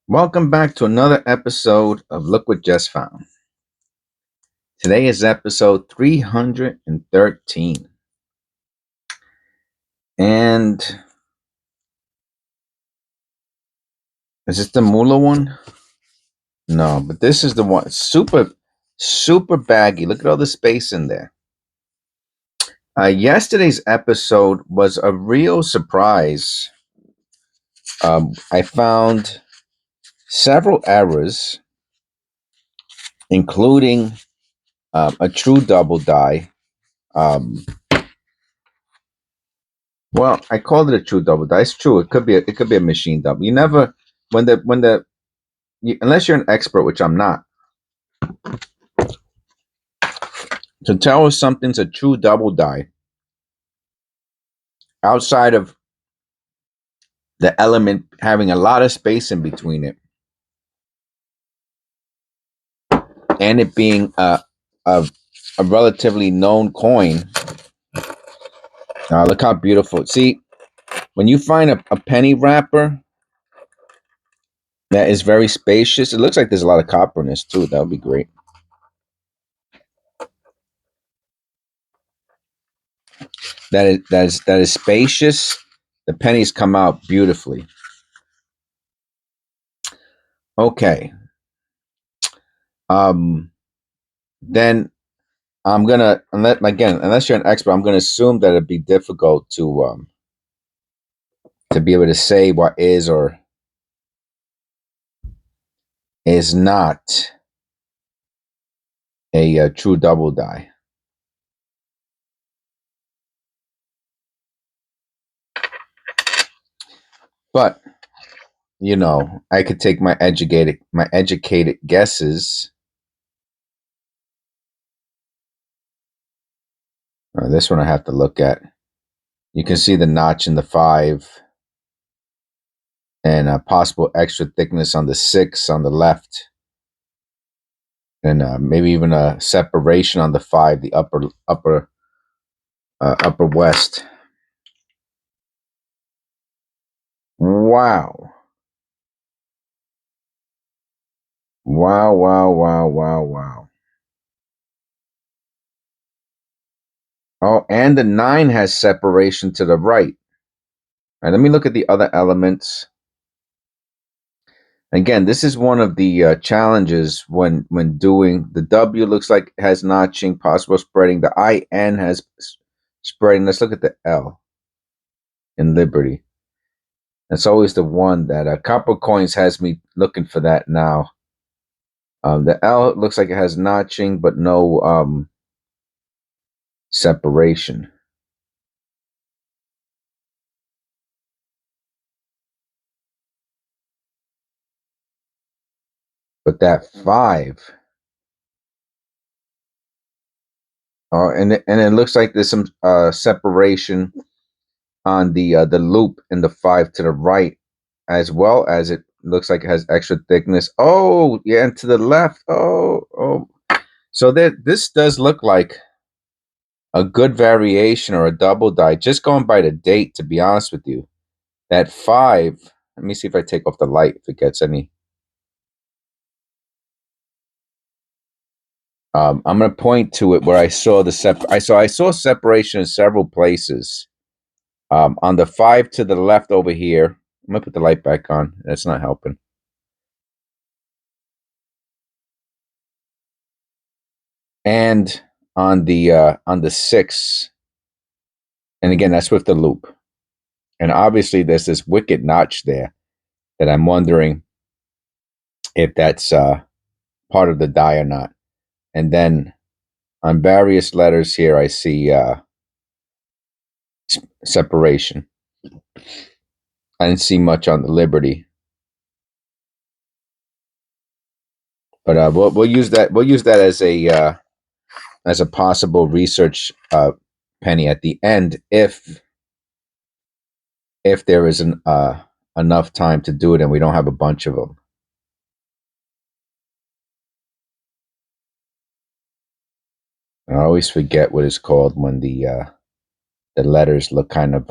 Welcome back to another episode of Look What Just Found. Today is episode 313. And is this the Mula one? No, but this is the one. Super baggy. Look at all the space in there. Yesterday's episode was a real surprise. I found several errors, including a true double die. Well, I called it a true double die. It's true. It could be a machine double. You never unless you're an expert, which I'm not, to tell us something's a true double die outside of the element having a lot of space in between it and it being a relatively known coin. Look how beautiful. See, when you find a penny wrapper that is very spacious, it looks like there's a lot of copper in this too. That would be great. That is spacious. The pennies come out beautifully. Okay. Then I'm gonna unless you're an expert, I'm gonna assume that it'd be difficult to be able to say what is or is not a true double die. But I could take my educated guesses. This one I have to look at. You can see the notch in the 5 and a possible extra thickness on the 6 on the left, and maybe even a separation on the 5, the upper west. Wow. Wow, wow, wow, wow, wow. Oh, and the 9 has separation to the right. All right, let me look at the other elements. Again, this is one of the challenges when doing the W. Looks like it has notching, possible spreading. The IN has spreading. Let's look at the L in Liberty. That's always the one that Copper Coins has me looking for that now. The L looks like it has notching, but no separation. But that 5, and it looks like there's some separation on the loop in the 5 to the right, as well as it looks like it has extra thickness. Oh, yeah, and to the left. Oh. So this does look like a good variation or a double die. Just going by the date, to be honest with you, that 5. Let me see if I take off the light if it gets any. I'm going to point to it where I saw I saw separation in several places. On the 5 to the left over here. I'm going to put the light back on. That's not helping. And on the 6, and again, that's with the loop. And obviously there's this wicked notch there that I'm wondering if that's part of the die or not. And then on various letters here, I see separation. I didn't see much on the Liberty, but we'll use that. We'll use that as a possible research penny at the end, if there isn't enough time to do it and we don't have a bunch of them. I always forget what it's called when the letters look kind of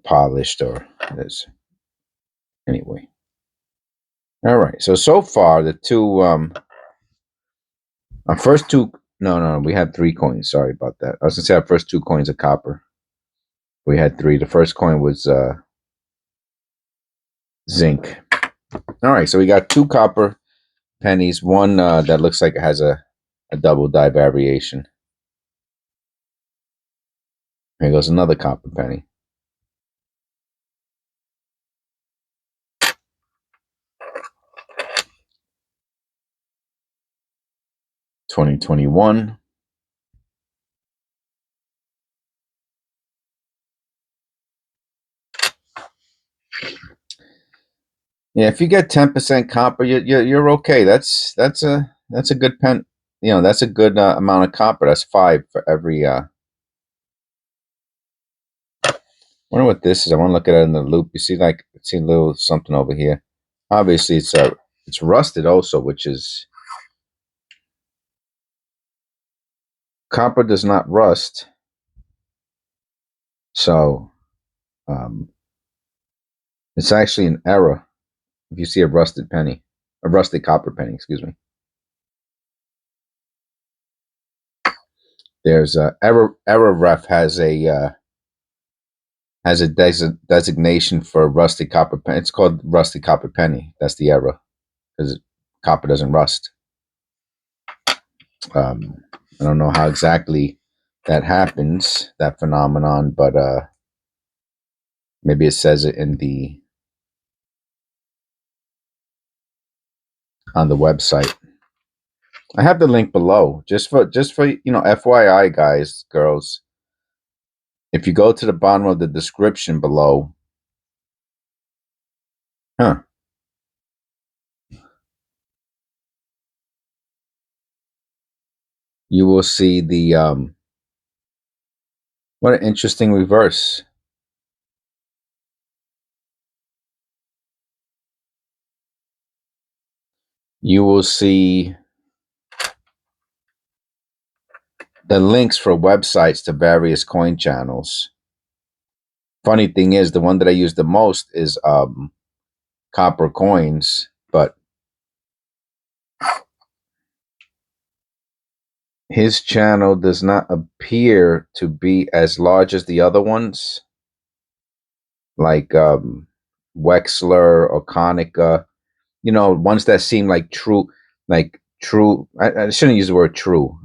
polished, or this. Anyway. All right. So far the two our first two no, we had 3 coins. Sorry about that. I was gonna say our first 2 coins of copper. We had 3. The first coin was zinc. All right, so we got 2 copper pennies. One that looks like it has a double die variation. Here goes another copper penny. $20.21. Yeah, if you get 10% copper, you're okay. That's a good pen. You know, that's a good amount of copper. That's 5 for every. Wonder what this is. I want to look at it in the loop. You see, like, see a little something over here. Obviously, it's rusted also, which is copper does not rust. So, it's actually an error if you see a rusted copper penny. Excuse me. There's a error ref has a designation for rusty copper penny. It's called rusty copper penny. That's the error because copper doesn't rust. I don't know how exactly that happens, that phenomenon, but maybe it says it in the on the website. I have the link below just for FYI, guys, girls. If you go to the bottom of the description below, you will see the what an interesting reverse. You will see the links for websites to various coin channels. Funny thing is, the one that I use the most is Copper Coins, but his channel does not appear to be as large as the other ones, like Wexler or Konica. You know, ones that seem like true. I shouldn't use the word true.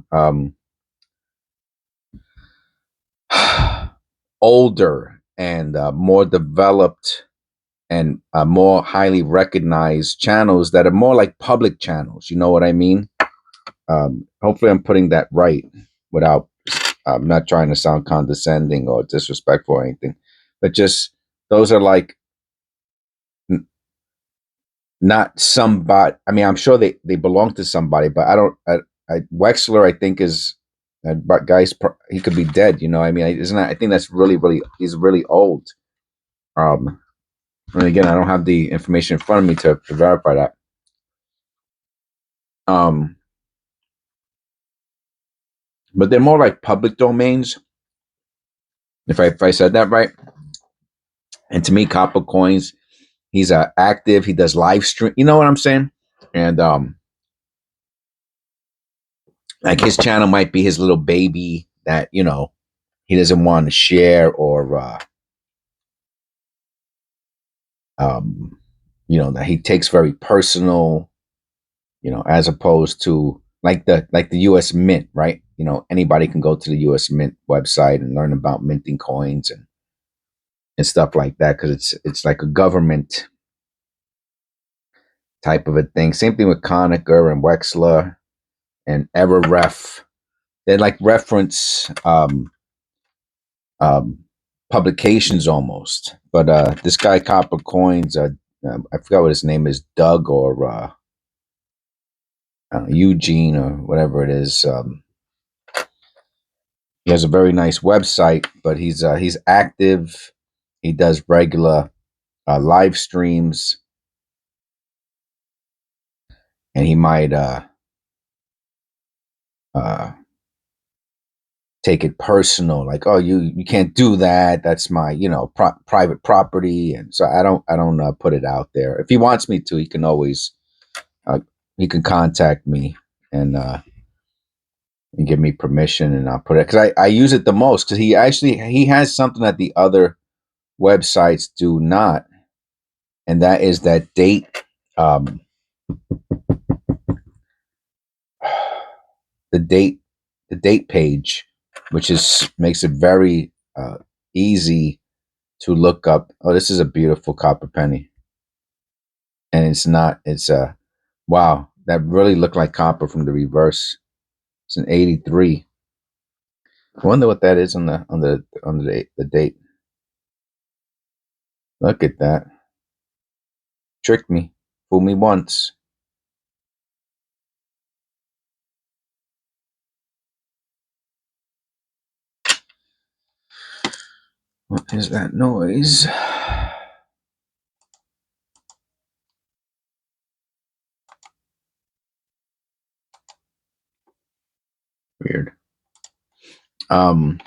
Older and more developed and more highly recognized channels that are more like public channels. You know what I mean? Hopefully, I'm putting that right without not trying to sound condescending or disrespectful or anything, but just those are like not somebody. I mean, I'm sure they belong to somebody, but I don't. Wexler, I think, is but guys, he could be dead. You know, I mean, isn't that? I think that's really he's really old. And again, I don't have the information in front of me to verify that. Um, but they're more like public domains. If I said that right. And to me, Copper Coins, he's active. He does live stream. You know what I'm saying? And like his channel might be his little baby that he doesn't want to share or that he takes very personal. As opposed to like the U.S. Mint, right? Anybody can go to the U.S. Mint website and learn about minting coins and stuff like that because it's like a government type of a thing. Same thing with Konica and Wexler and EverRef. They like reference um, publications almost. But this guy Copper Coins, I forgot what his name is, Doug or Eugene or whatever it is. He has a very nice website, but he's active. He does regular live streams, and he might uh, take it personal, like, oh, you can't do that, that's my, private property. And so I don't put it out there. If he wants me to, he can always he can contact me and give me permission, and I'll put it, because I use it the most, because he has something that the other websites do not, and that is that date, um, the date the date page, which is makes it very easy to look up. Oh, this is a beautiful copper penny, and it's not. It's wow, that really looked like copper from the reverse. It's an 83. I wonder what that is on the date. Look at that. Tricked me. Fooled me once. What is that noise? Weird. I'm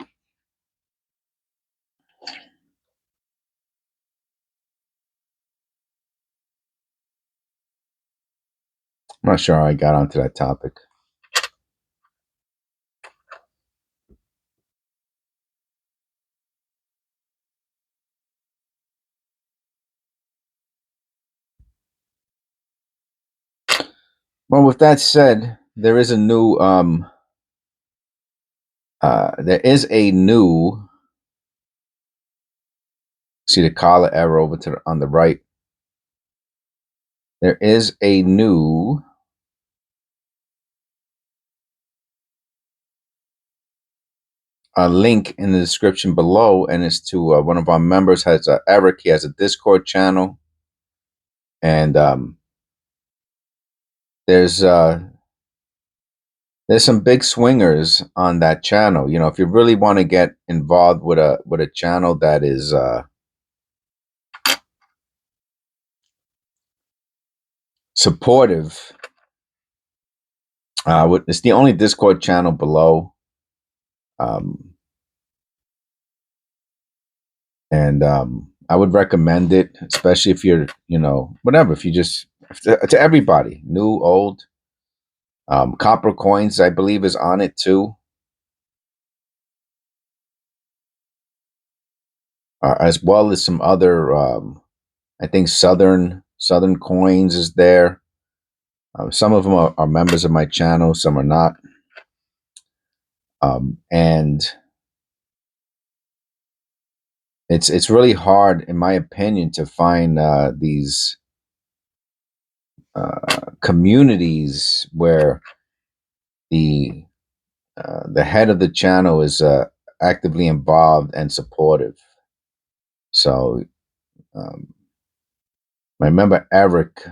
not sure how I got onto that topic. Well, with that said, there is a new see the collar arrow over on the right. There is a new link in the description below, and it's to one of our members. Has Eric. He has a Discord channel, and there's some big swingers on that channel. If you really want to get involved with a channel that is supportive, it's the only Discord channel below, and I would recommend it, especially if you're, whatever. If you just to everybody, new, old. Copper Coins, I believe, is on it too, as well as some other. I think Southern Coins is there. Some of them are members of my channel, some are not. And it's really hard, in my opinion, to find these communities where the head of the channel is actively involved and supportive. So my member Eric,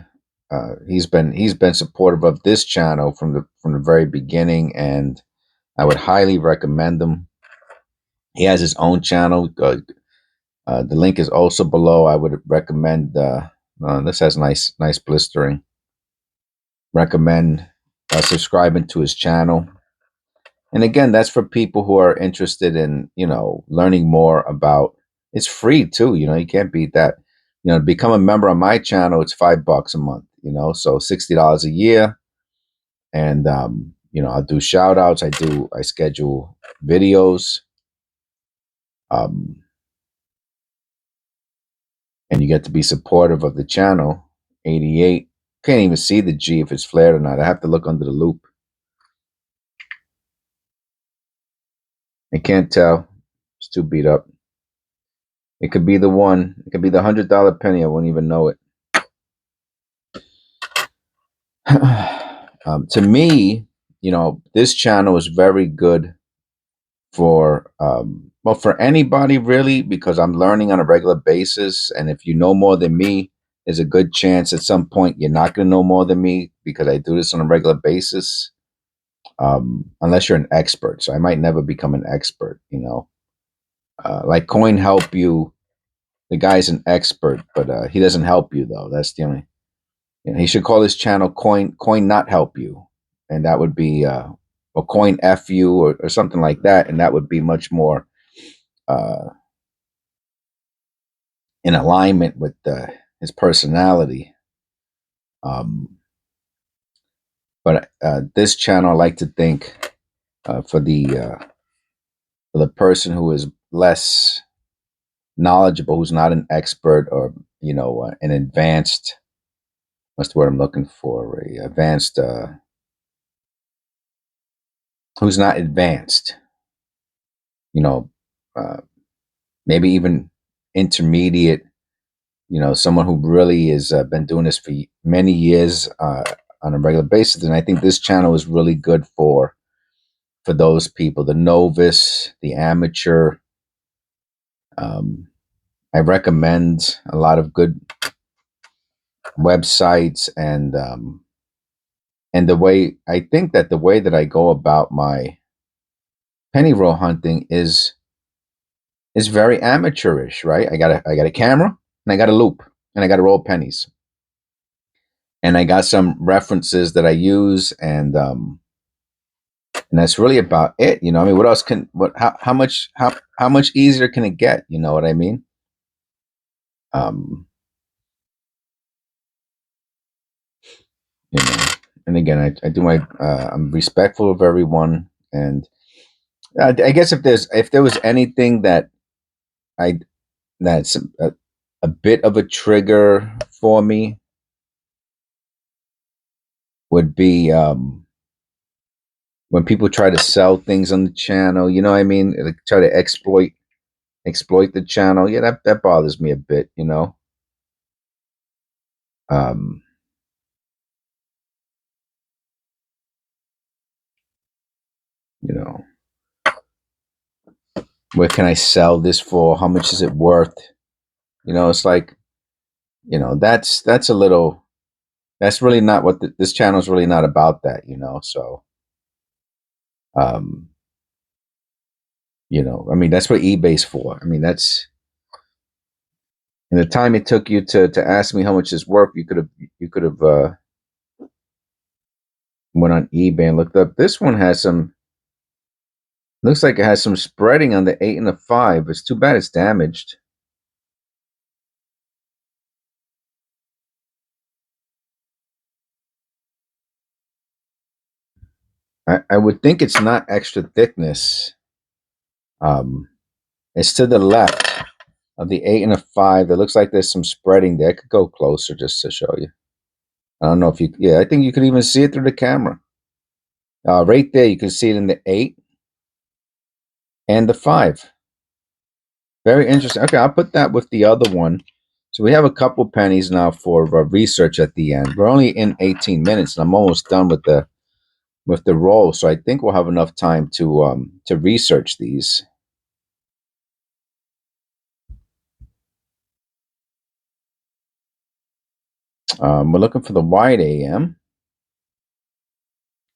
he's been supportive of this channel from the very beginning, and I would highly recommend him. He has his own channel. The link is also below. I would recommend. This has nice blistering. Recommend subscribing to his channel. And again, that's for people who are interested in learning more about. It's free too. You can't beat that. To become a member on my channel, it's $5 a month. So $60 a year. And I'll do shout outs. I schedule videos. And you get to be supportive of the channel. 88. Can't even see the G if it's flared or not. I have to look under the loop. I can't tell. It's too beat up. It could be the one. It could be the $100 penny. I won't even know it. To me, this channel is very good for for anybody really, because I'm learning on a regular basis, and if you know more than me, there's a good chance at some point you're not going to know more than me, because I do this on a regular basis, unless you're an expert. So I might never become an expert. Like Coin Help You, the guy's an expert, but he doesn't help you though. That's the only. He should call his channel Coin Not Help You, and that would be or coin FU or something like that, and that would be much more in alignment with his personality. But this channel, I like to think for the person who is less knowledgeable, who's not an expert or an advanced. What's the word I'm looking for? A advanced, who's not advanced. Uh, maybe even intermediate. Someone who really has been doing this for many years on a regular basis. And I think this channel is really good for those people, the novice, the amateur. I recommend a lot of good websites, and the way I think that the way that I go about my penny roll hunting is very amateurish, right? I got a camera and I got a loop and I got to roll pennies, and I got some references that I use, and that's really about it. I mean, what else how much easier can it get? You know what I mean? You know, and again, I do my, I'm respectful of everyone, and I guess if there was anything that that's a bit of a trigger for me would be when people try to sell things on the channel. You know what I mean? Like, try to exploit the channel. Yeah, that bothers me a bit. Um, you know, what can I sell this for? How much is it worth? It's like, that's a little. That's really not what this channel is really not about. That. So. Um, I mean, that's what eBay's for. I mean, that's in the time it took you to ask me how much it's worth. You could have went on eBay and looked up. This one has some. Looks like it has some spreading on the 8 and the 5. It's too bad it's damaged. I would think it's not extra thickness. It's to the left of the 8 and the 5. It looks like there's some spreading there. I could go closer just to show you. I don't know if you. Yeah, I think you could even see it through the camera. Right there, you can see it in the 8 and the 5. Very interesting. Okay, I'll put that with the other one. So we have a couple pennies now for research at the end. We're only in 18 minutes, and I'm almost done with the roll. So I think we'll have enough time to research these. We're looking for the wide AM.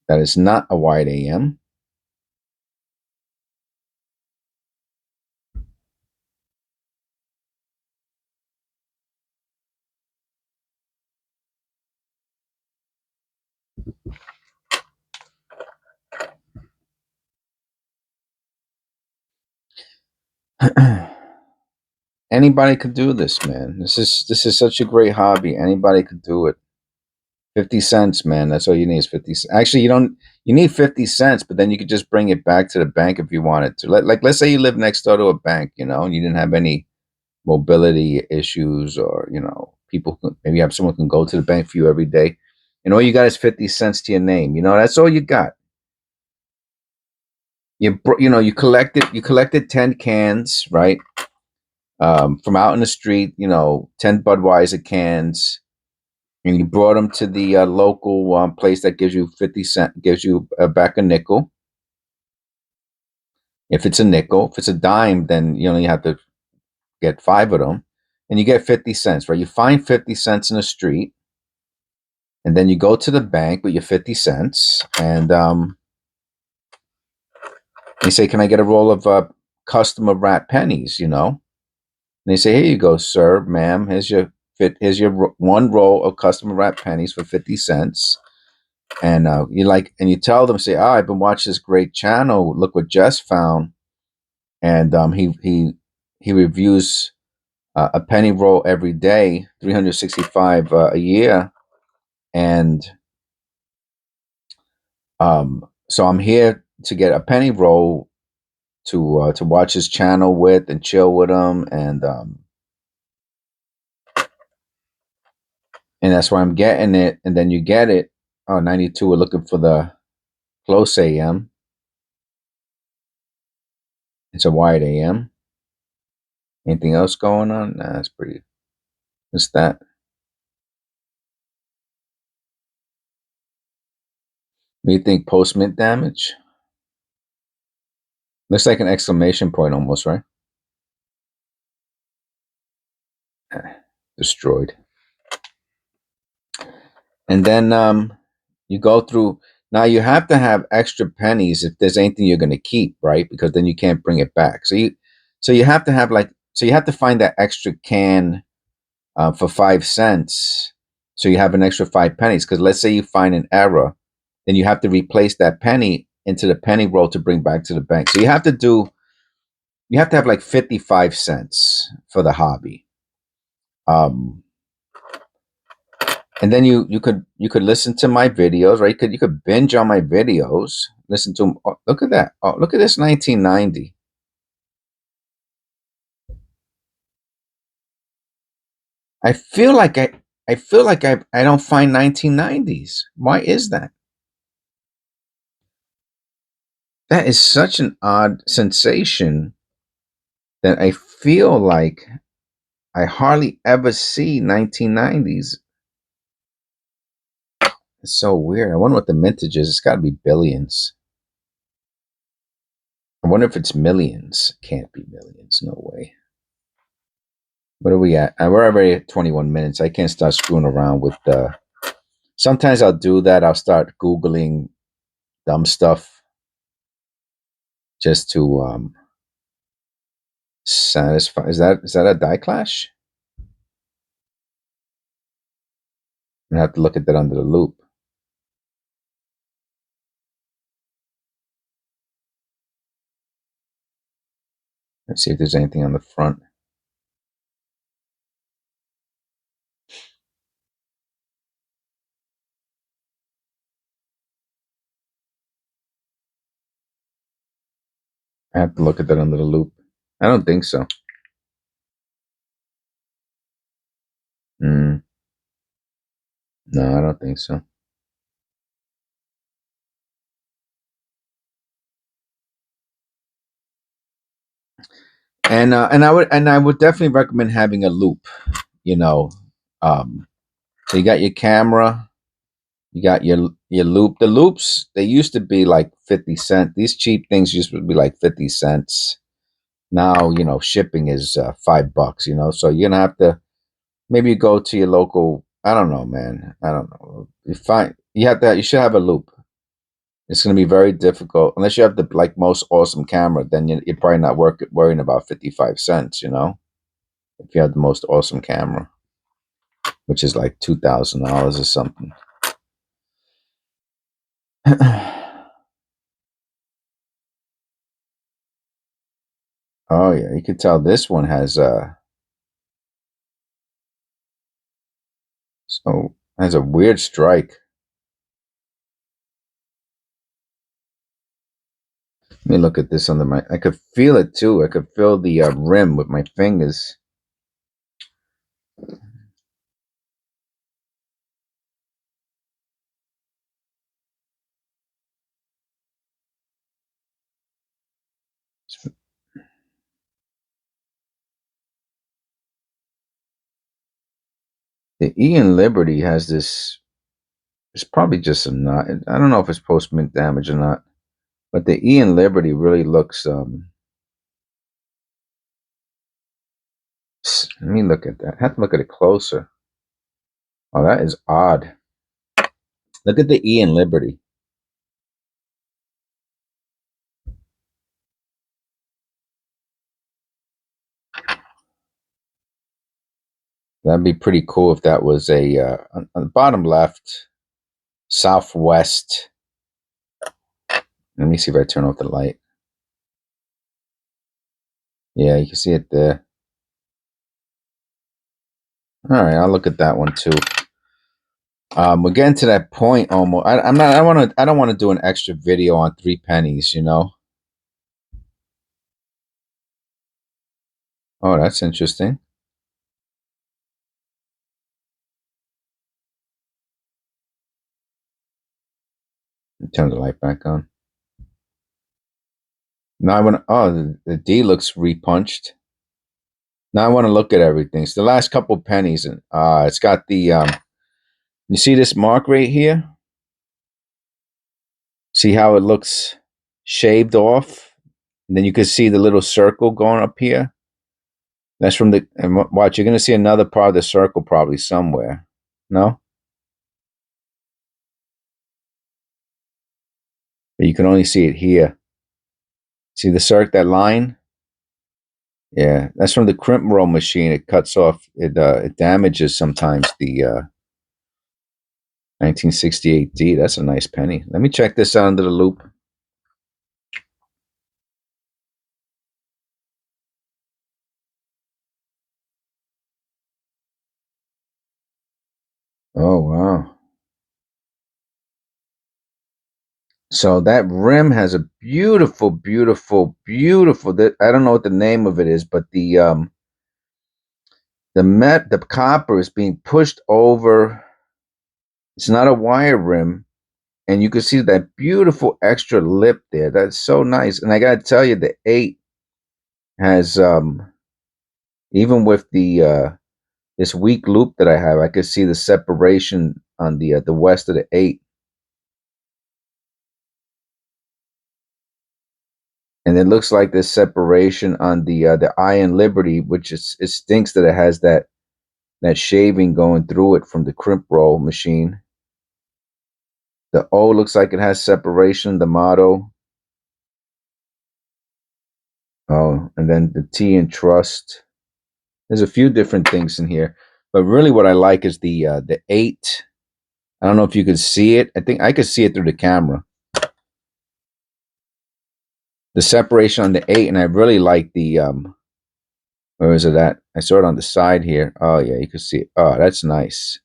That is not a wide AM. Anybody could do this, man. This is such a great hobby. Anybody could do it. 50 cents, man. That's all you need is 50 cents. Actually, you need 50 cents, but then you could just bring it back to the bank if you wanted to. Let's say you live next door to a bank, and you didn't have any mobility issues, or, people maybe you have someone who can go to the bank for you every day, and all you got is 50 cents to your name. That's all you got. You collected 10 cans, right? From out in the street, 10 Budweiser cans, and you brought them to the local place that gives you 50 cents, gives you back a nickel. If it's a nickel, if it's a dime, then you have to get 5 of them, and you get 50 cents, right? You find 50 cents in the street, and then you go to the bank with your 50 cents, and you say, "Can I get a roll of customer wrap pennies?" And they say, "Here you go, sir, ma'am. Here's your one roll of customer wrap pennies for 50 cents. And you tell them, say, "Oh, I've been watching this great channel. Look what Jess found." And he reviews a penny roll every day, 365 a year, and so I'm here to get a penny roll to watch his channel with and chill with him, and that's why I'm getting it. And then you get it. Oh, 92. We're looking for the close AM. It's a wide AM. Anything else going on? Nah, that's pretty. What's that? What do you think? Post mint damage? Looks like an exclamation point almost, right? Destroyed. And then you go through. Now you have to have extra pennies if there's anything you're going to keep, right? Because then you can't bring it back. So you have to have you have to find that extra can for 5 cents. So you have an extra 5 pennies. Because let's say you find an error, then you have to replace that penny into the penny roll to bring back to the bank. So you have to have like 55 cents for the hobby. And then you could listen to my videos, right? You could binge on my videos, listen to them. Oh, look at that! Oh, look at this 1990. I feel like I don't find 1990s. Why is that? That is such an odd sensation that I feel like I hardly ever see 1990s. It's so weird. I wonder what the mintage is. It's got to be billions. I wonder if it's millions. Can't be millions. No way. What are we at? We're already at 21 minutes. I can't start screwing around with the. Sometimes I'll do that. I'll start Googling dumb stuff just to satisfy. Is that a die clash? I have to look at that under the loop. Let's see if there's anything on the front. I have to look at that under the loop. I don't think so. No, I don't think so. And I would definitely recommend having a loop. You know, so you got your camera, you got your loop. The loops, they used to be like 50 cents. These cheap things used to be like 50 cents. Now, shipping is $5. So you're gonna have to maybe go to your local. I don't know, man. I don't know. You should have a loop. It's gonna be very difficult unless you have the most awesome camera. Then you're probably not worrying about 55 cents. If you have the most awesome camera, which is like $2,000 or something. Oh yeah, you can tell this one has has a weird strike. Let me look at this under my. I could feel it too. I could feel the rim with my fingers. The Ian Liberty has this. It's probably just a knot. I don't know if it's post mint damage or not, but the Ian Liberty really looks. Let me look at that. I have to look at it closer. Oh, that is odd. Look at the Ian Liberty. That'd be pretty cool if that was a on the bottom left. southwest. Let me see if I turn off the light. Yeah, you can see it there. All right, I'll look at that one too. We're getting to that point almost. I'm not. I don't want to do an extra video on 3 pennies. You know. Oh, that's interesting. Turn the light back on. Now I want to. Oh, the D looks repunched. Now I want to look at everything. So the last couple pennies, and it's got the. You see this mark right here? See how it looks shaved off? And then you can see the little circle going up here. That's from the. And watch, you're going to see another part of the circle probably somewhere. No? But you can only see it here. See the that line? Yeah, that's from the crimp roll machine. It cuts off. It damages sometimes the 1968D. That's a nice penny. Let me check this out under the loop. Oh wow! So that rim has a beautiful, beautiful, beautiful. That I don't know what the name of it is, but the the copper is being pushed over. It's not a wire rim, and you can see that beautiful extra lip there. That's so nice. And I gotta tell you, the 8 has even with the this weak loop that I have, I could see the separation on the west of the 8. And it looks like there's separation on the Iron Liberty, which it stinks that it has that shaving going through it from the crimp roll machine. The O looks like it has separation, the motto. Oh, and then the T in trust. There's a few different things in here, but really what I like is the 8. I don't know if you could see it. I think I could see it through the camera. The separation on the 8, and I really like the where is it at? I saw it on the side here. Oh yeah, you can see it. Oh, that's nice.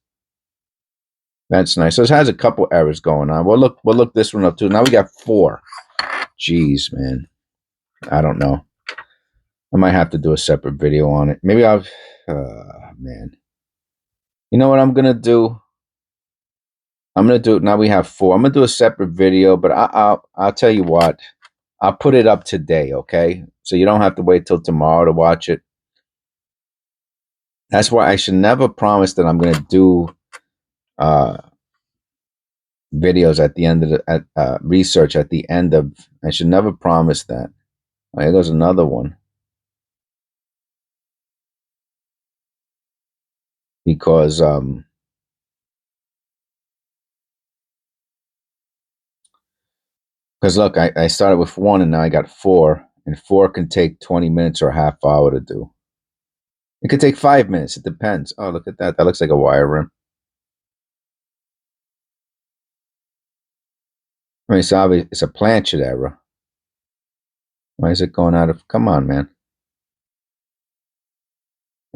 That's nice. So it has a couple errors going on. We'll look this one up too. Now we got 4. Jeez, man. I don't know. I might have to do a separate video on it. Maybe I'll man. You know what I'm gonna do? I'm gonna do now we have 4. I'm gonna do a separate video, but I'll tell you what. I'll put it up today, okay? So you don't have to wait till tomorrow to watch it. That's why I should never promise that I'm gonna do videos at the end of the research at the end of. I should never promise that. Oh, here goes another one. Because look, I started with 1 and now I got 4, and 4 can take 20 minutes or a half hour to do. It could take 5 minutes. It depends. Oh, look at that. That looks like a wire rim. I mean, it's obvious. It's a planchet error. Why is it going out of? Come on, man.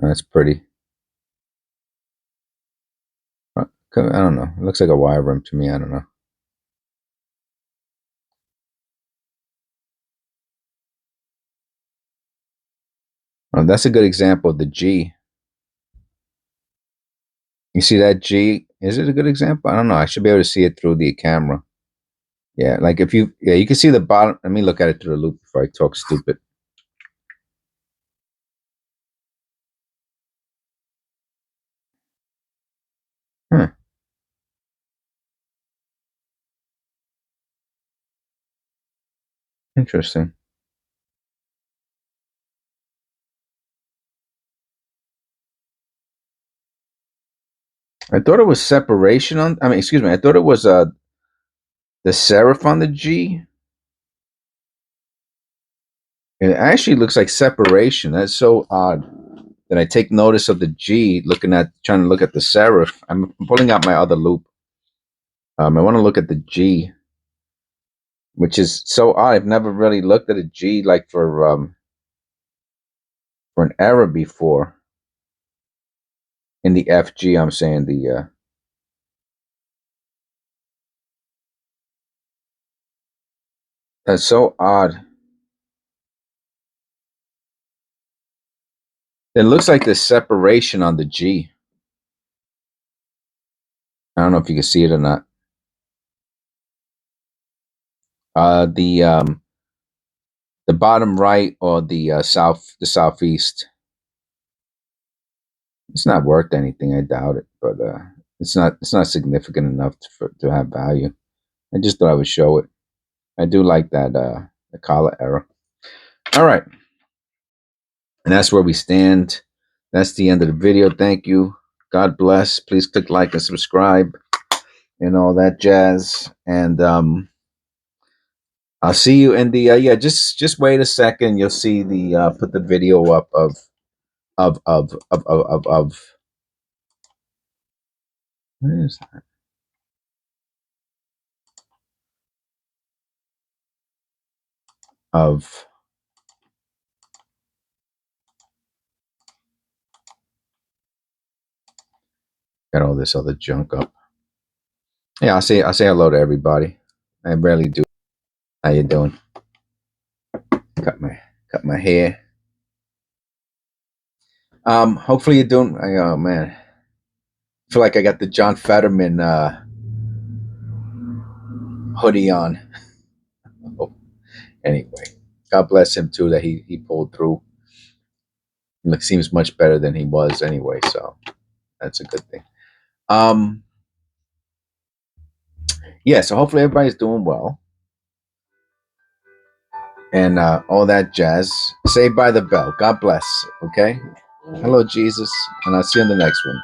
Oh, that's pretty. I don't know. It looks like a wire rim to me. I don't know. Oh, that's a good example of the G. You see that G? Is it a good example? I don't know. I should be able to see it through the camera. Yeah, like if you, yeah, you can see the bottom. Let me look at it through the loop before I talk stupid. Huh. Interesting. I thought it was separation on. I mean, excuse me. I thought it was the serif on the G. It actually looks like separation. That's so odd that I take notice of the G, trying to look at the serif. I'm pulling out my other loop. I want to look at the G, which is so odd. I've never really looked at a G like for an error before. In the FG, I'm saying the that's so odd. It looks like there's separation on the G. I don't know if you can see it or not. The bottom right or the southeast. It's not worth anything. I doubt it, but it's not significant enough to have value. I just thought I would show it. I do like that the collar error. All right, and that's where we stand. That's the end of the video. Thank you. God bless. Please click like and subscribe and all that jazz. And I'll see you in the yeah. Just wait a second. You'll see the put the video up of where is that? Of got all this other junk up. Yeah, I'll say hello to everybody. I rarely do. How you doing? Cut my hair. Hopefully you're doing. Oh man, I feel like I got the John Fetterman hoodie on. Oh, anyway, God bless him too that he pulled through. Seems much better than he was anyway, so that's a good thing. Yeah, so hopefully everybody's doing well and all that jazz. Saved by the bell. God bless. Okay. Hello, Jesus, and I'll see you in the next one.